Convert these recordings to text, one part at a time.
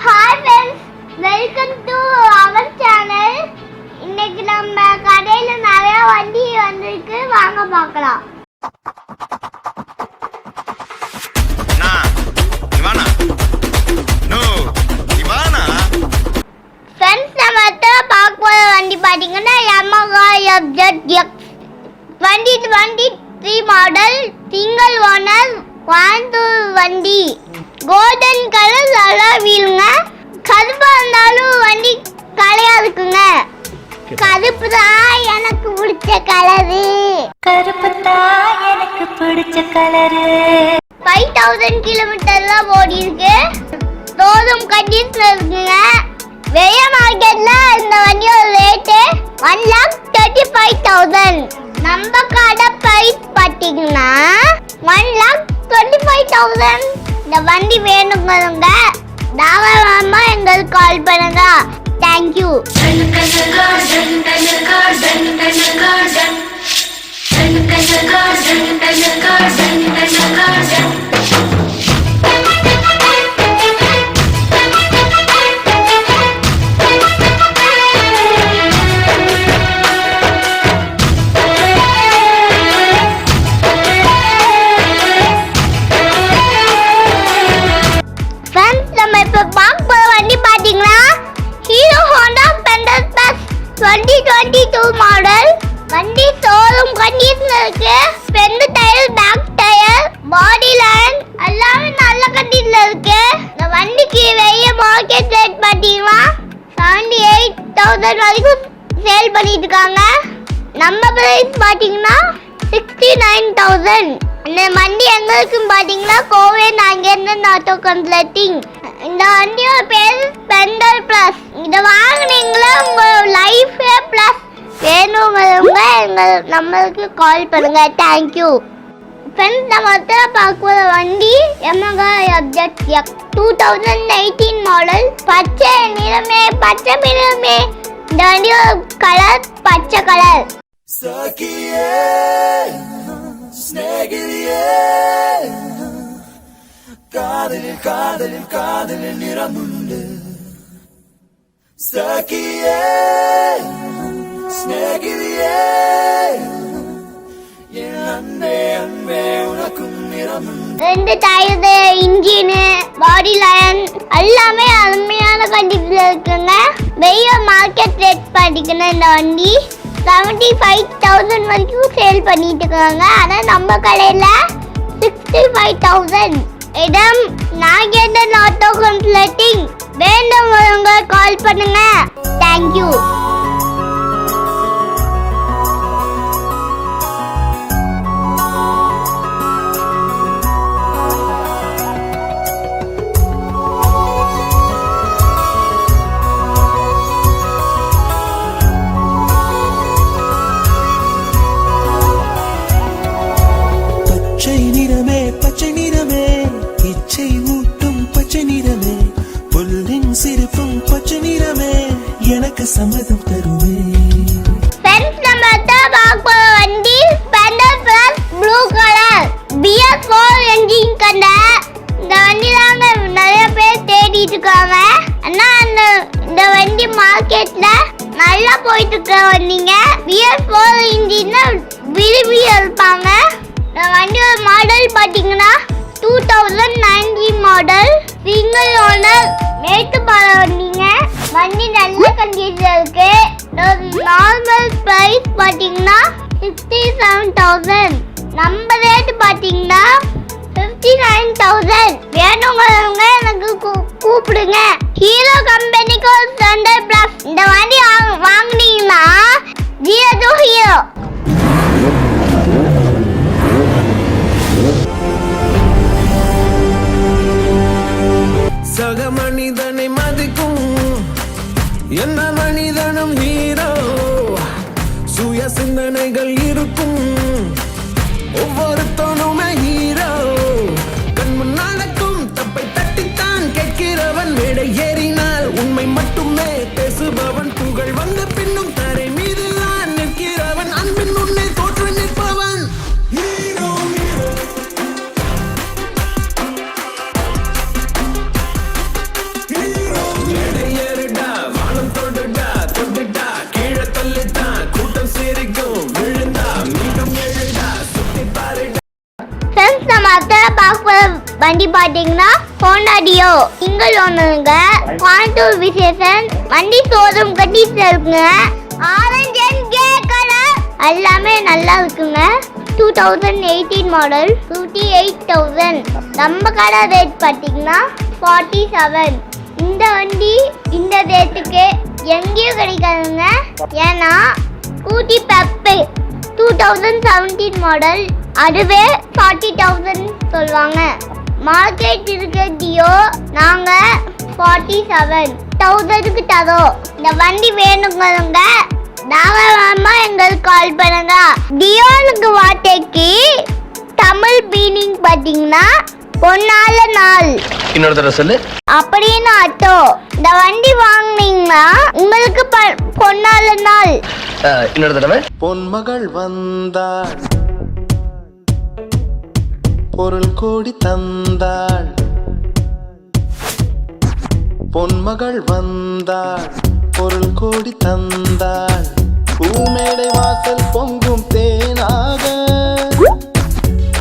Hi friends, welcome to our channel. இன்னைக்கு நம்ம கடையில நிறைய வண்டி வந்திருக்கு, வாங்க பார்க்கலாம். Friends, நம்ம பார்க்க போற வண்டி பாத்தீங்கன்னா Yamaha FZX 2023 model single owner Coimbatore வண்டி. கோல்டன் கலர் வீலுங்க. கருப்பா இருந்தாலும் வண்டி கலையா இருக்குங்க. கருப்பு தான் எனக்கு பிடிச்ச கலரு. கருப்பு தான் எனக்கு பிடிச்ச கலரு. 5000 கிலோமீட்டர் தான் ஓடி இருக்கு. ஷோரூம் கண்டிஷன்ல இருக்குங்க. வெளிய மார்க்கெட்ல இந்த வண்டியோட ரேட் 1,35,000. நம்ம கடை பிரைஸ் பாத்தீங்கன்னா 1,25,000. இந்த வண்டி வேணுங்கிறவங்க தாராளமா எங்களுக்கு கால் பண்ணுங்க. தேங்க்யூ. மாடல் வண்டி ஷோரூம் கண்டிஷன்ல இருக்கு. Front tyre, back tyre, body line எல்லாமே நல்ல கண்டிஷன்ல இருக்கு. இந்த வண்டிக்கு வெளிய மார்க்கெட் ரேட் பாத்தீங்கன்னா 78,000 வரைக்கும் சேல் பண்ணிட்டு இருக்காங்க. நம்ம பிரைஸ் பாத்தீங்கன்னா 69,000. இந்த வண்டி எங்க இருக்குன்னு பாத்தீங்கன்னா கோவை நாகேந்திரன் ஆட்டோ கன்சல்டிங். இந்த வண்டியோட பேர் ஸ்பெண்டர் பிளஸ். இதை வாங்கினீங்களா உங்க லைஃபே பிளஸ். வேணுங்கிறவங்க நம்மளுக்கு கால் பண்ணுங்க. தேங்க்யூ. ஃப்ரெண்ட்ஸ், நம்ம பார்க்குற வண்டி Yamaha FZX 2018 மாடல். பச்சை நிறமே. இந்த வண்டியோட கலர் பச்சை கலர். காதலில் நிறமுண்டு. ஸ்நேகிதியே என் அன்பே உனக்கும் நிறமுண்டு. ரெண்டு டயர், இன்ஜின், பாடி லைன் எல்லாமே அருமையான கண்டிஷன்ல இருக்குங்க. வெளிய மார்க்கெட் ரேட் பாத்தீங்கன்னா இந்த வண்டி 75,000 வரைக்கும் சேல் பண்ணிட்டு இருக்காங்க. ஆனா நம்ம கடையில 65,000. இடம் நாகேந்திரன் ஆட்டோ கன்சல்டிங். வேண்டும்வங்க கால் பண்ணுங்க. தேங்க்யூ. பச்சை நிறமே இச்சை ஊட்டும் பச்சை நிறமே புல்லின் சிரிப்பும் பச்சை நிறமே எனக்கு சம்மதம் தருவே. ஃப்ரெண்ட்ஸ், நம்ம பார்க்க வண்டி Splendor plus blue colour BS4 engine கண்ட இந்த வண்டி தாங்க நிறைய பேர் தேடிட்டு இருக்காங்க. ஆனா இந்த வண்டி மார்க்கெட்ல நல்லா போயிட்டு இருக்க வண்டிங்க. BS4 இன்ஜின் விரும்பி இருப்பாங்க. இந்த வண்டியோட மாடல் பாத்தீங்கன்னா 2019 மாடல் சிங்கிள் ஓனர் மேட்டுப்பாறை வண்டிங்க. வண்டி நல்ல கண்டிஷன்ல இருக்கு. நார்மல் பிரைஸ் பாத்தீங்கன்னா 67,000. நம்ம ரேட் பாத்தீங்கன்னா 59,000. வேணுங்கிறவங்க எனக்கு கூப்பிடுங்க. ஹீரோ கம்பெனிக்கு ஸ்பெண்டர் பிளஸ் இந்த வண்டி வாங்குனீங்கன்னா 0 to ஹீரோ. சக மனிதனை மதிக்கும் என்ன மனிதனும் ஹீரோ. சுய சிந்தனைகள் இருக்கும் ஒவ்வொருத்தனுமே ஹீரோ. கண்முன் நடக்கும் தப்பை தட்டித்தான் கேட்கிறவன். மேடை ஏறினால் உண்மை மட்டுமே பேசுபவன். புகழ் வந்த பின்னும் தரை மீது தான் நிற்கிறவன். அந்த ஃப்ரெண்ட்ஸ் நம்ம அத்தனை பார்க்க வண்டி பார்த்தீங்கன்னா ஹோண்டா டியோ சிங்கிள் ஓனருங்க. கோயம்புத்தூர் விசேஷன் வண்டி ஷோரூம் கட்டிட்டு இருக்குங்க. ஆரஞ்சு அண்ட் கிரே கலர் எல்லாமே நல்லா இருக்குங்க. 2018 மாடல் 58,000. நம்ம கடை ரேட் பார்த்தீங்கன்னா 47. இந்த வண்டி இந்த ரேட்டுக்கு எங்கேயும் கிடைக்காதுங்க. ஏன்னா ஸ்கூட்டி பெப்பு 2017 மாடல் அதுவே 40,000 சொல்லுவாங்க. மார்க்கெட் இருக்க டியோ நாங்க 47,000க்கு தரோம். இந்த வண்டி வேணுங்கிறவங்க தாராளமா எங்களுக்கு கால் பண்ணுங்க. டியோனுக்கு வார்த்தைக்கு தமிழ் மீனிங் பார்த்தீங்கன்னா பொன்னால நாள் இன்னொரு தடவை சொல்லு அப்படின்னு அர்த்தம். இந்த வண்டி வாங்குனீங்கன்னா உங்களுக்கு பொன்னால நாள். இன்னொரு தடவை. பொன்மகள் வந்தாள் பொருள் கோடி தந்தாள். பொன்மகள் வந்தாள் பொருள் கோடி தந்தாள். பூமேடை வாசல் பொங்கும் தேனாக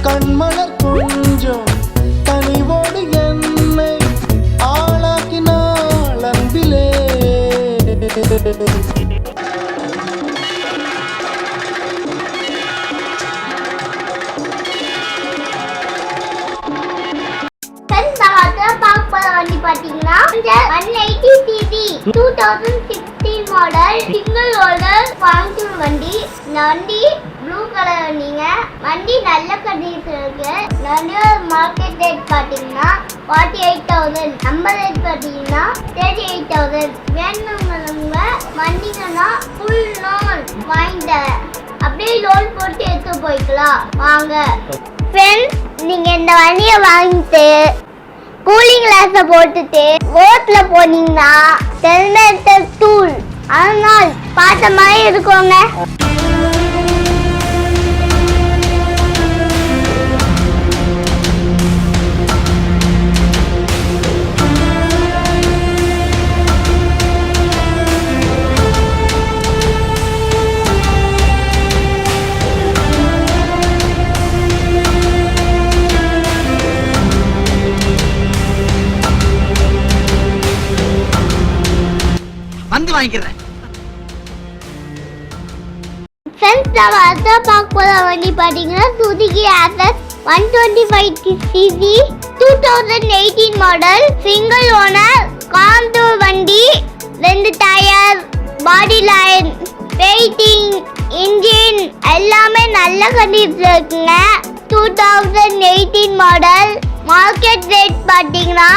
கண்மலர் கொஞ்சம் கனிவோடு என்னை ஆளாக்கினாள் அன்பிலே. வண்டி பாத்தீங்கன்னா 180 cc 2016 model single owner Coimbatore வண்டி. இந்த வண்டி ப்ளூ கலர் வண்டிங்க. வண்டி நல்ல கண்டிஷன் இருக்கு. மார்க்கெட் ரேட் பாத்தீங்கன்னா 48,000. நம்ம ரேட் பாத்தீங்கன்னா 38,000. வேணுங்கிறவங்க வண்டிங்கன்னா ஃபுல் லோன் வாங்கிட்ட அப்படியே லோன் போட்டு எடுத்து போய்க்கலாம் வாங்க. ஃப்ரெண்ட்ஸ் நீங்க இந்த வண்டியை வாங்கிட்டு கூலிங் கிளாஸை போட்டுட்டு ரோட்ல போனீங்கன்னா டெர்மினேட்டர் டூல் அதனால் பார்த்த மாதிரி இருக்குங்க. வந்து வாங்கிக்கிறேன். ஃப்ரெண்ட்ஸ் நம்ம அடுத்த பார்க்க போகிற வண்டி பார்த்தீங்கன்னா Suzuki Access 125 cc 2018 model single owner Coimbatore வண்டி. 2 tyre body line painting engine எல்லாமே நல்ல கண்டிஷன்ல இருக்குங்க. 2018 மாடல். மார்க்கெட் ரேட் பார்த்தீங்கன்னா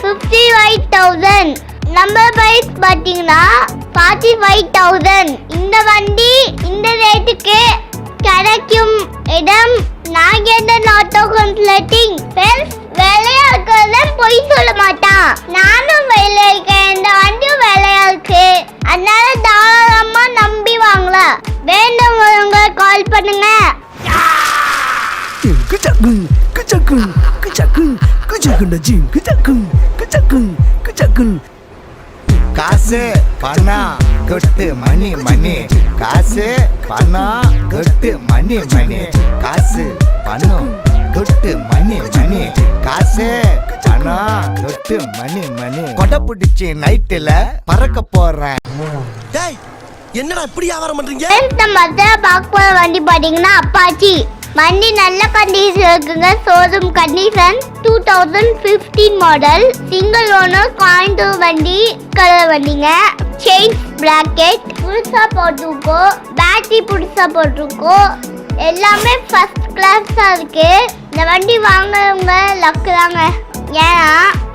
55,000. நம்பர் பிரைஸ் பார்த்தீங்கன்னா 45,000. இந்த வண்டி இந்த ரேட்டுக்கு கிடைக்கும் இடம் நாகேந்திரன் ஆட்டோ கன்சல்டிங். வேலையா இருக்கிறத பொய் சொல்ல மாட்டான். நானும் வேலையா இருக்கேன். இந்த வண்டியும் வேலையா இருக்கு. அதனால தாராளமா நம்பி வாங்கலாம். வேண்டும்வங்க கால் பண்ணுங்க. காசு பணம் கொட்டு மணி மணி. காசு பணம் கொட்டு மணி மணி. காசு பணம் கொட்டு மணி மணி. காசு பணம் கொட்டு மணி மணி. கொடை பிடிச்சி நைட்டுல பறக்க போறேன். டேய் என்னடா இப்படி வியாபாரம் பண்றீங்க? நம்ம அதான் பார்க்க போற வண்டி பாத்தீங்கன்னா அப்பாச்சி. வண்டி நல்ல கண்டிஷன் இருக்குங்க. Showroom condition 2015 model single owner Coimbatore வண்டி. கலர் வண்டிங்க. செயின் பிராக்கெட் புதுசா போட்டிருக்கோ. பேட்டரி புதுசா போட்டிருக்கோ. எல்லாமே ஃபர்ஸ்ட் கிளாஸா இருக்கு. இந்த வண்டி வாங்குறவங்க லக்கு தாங்க. ஏன்னா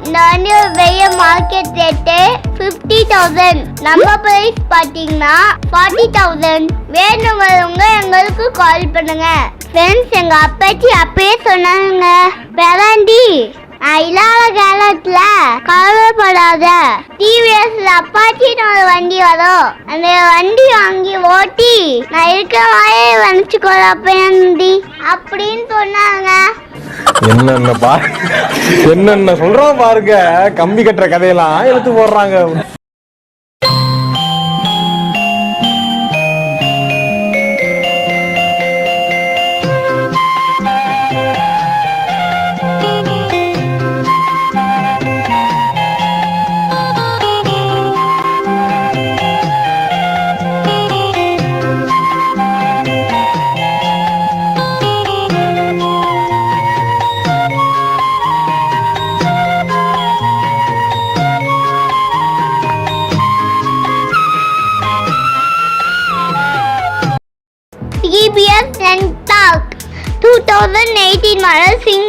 இந்த வண்டியோட வெளிய மார்க்கெட் ரேட்டு 50,000. நம்ம பிரைஸ் பார்த்தீங்கன்னா 40,000. வேணுங்கிறவங்க எங்களுக்கு கால் பண்ணுங்க. ஃப்ரெண்ட்ஸ் எங்க அப்பாச்சி அப்பயே சொன்னாங்க வேளாண்டி இல்லாத காலத்துல கவலைப்படாத. டிவிஎஸ்ல அப்பாச்சின்னு ஒரு வண்டி வரும். அந்த வண்டி வாங்கி ஓட்டி நான் இருக்கிற மாதிரி நினைச்சுக்கோல அப்படி அப்படின்னு சொன்னாங்க. என்னென்ன சொல்றோம் பாருங்க. கம்பி கட்டுற கதையெல்லாம் எடுத்து போடுறாங்க.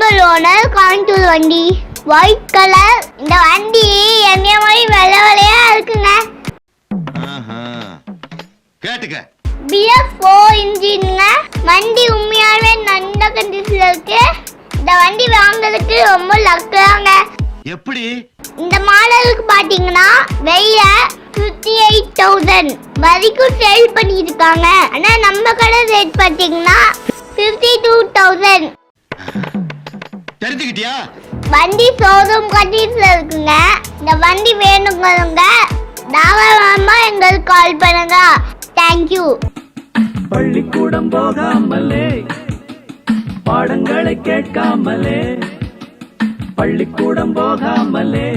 உங்கள் ஓனர் காண்டூர் வண்டி ஒயிட் கலர். இந்த வண்டி என்னைய மாதிரி வெள்ளை வெள்ளையா இருக்குங்க. கேட்டுக்க. பிஎஃப் 4 இன்ஜின்ங்க. வண்டி உண்மையாவே நல்ல கண்டிஷன்ல இருக்கு. இந்த வண்டி வாங்குறதுக்கு ரொம்ப லக்குதாங்க. எப்படி? இந்த மாடலுக்கு பாத்தீங்கன்னா வெளிய 58,000 வரைக்கும் சேல் பண்ணிருக்காங்க. ஆனா நம்ம கடை ரேட் பாத்தீங்கன்னா 52,000. தெரிஞ்சுக்கிட்டியா? வண்டி ஷோரூம் கண்டிஷன்ல இருக்குங்க. இந்த வண்டி வேணுங்கிறவங்க தாராளமா எங்களுக்கு கால் பண்ணுங்க. தேங்க்யூ. பள்ளிக்கூடம் போகாமலே பாடங்களை கேட்காமலே, பள்ளிக்கூடம் போகாமலே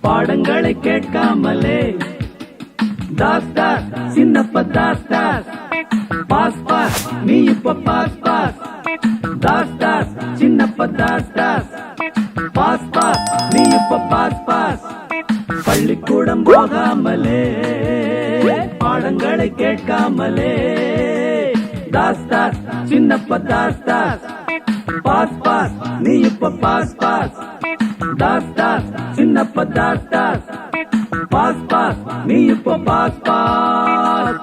பாடங்களை கேட்காமலே, தாஸ் தாஸ் சின்னப்ப தாஸ் தாஸ், பாஸ் பாஸ் நீ இப்ப pass pass, Das Das Chinnappa Das Das, pass pass நீ இப்ப பாஸ் பாஸ். பள்ளிக்கூடம் போகாமலே பாடங்களை கேட்காமலே, தாஸ் தாஸ் சின்னப்ப தாஸ் தாஸ், பாஸ் பாஸ் நீ இப்ப pass pass, Das Das Chinnappa Das Das, pass pass நீ இப்ப பாஸ் பாஸ்.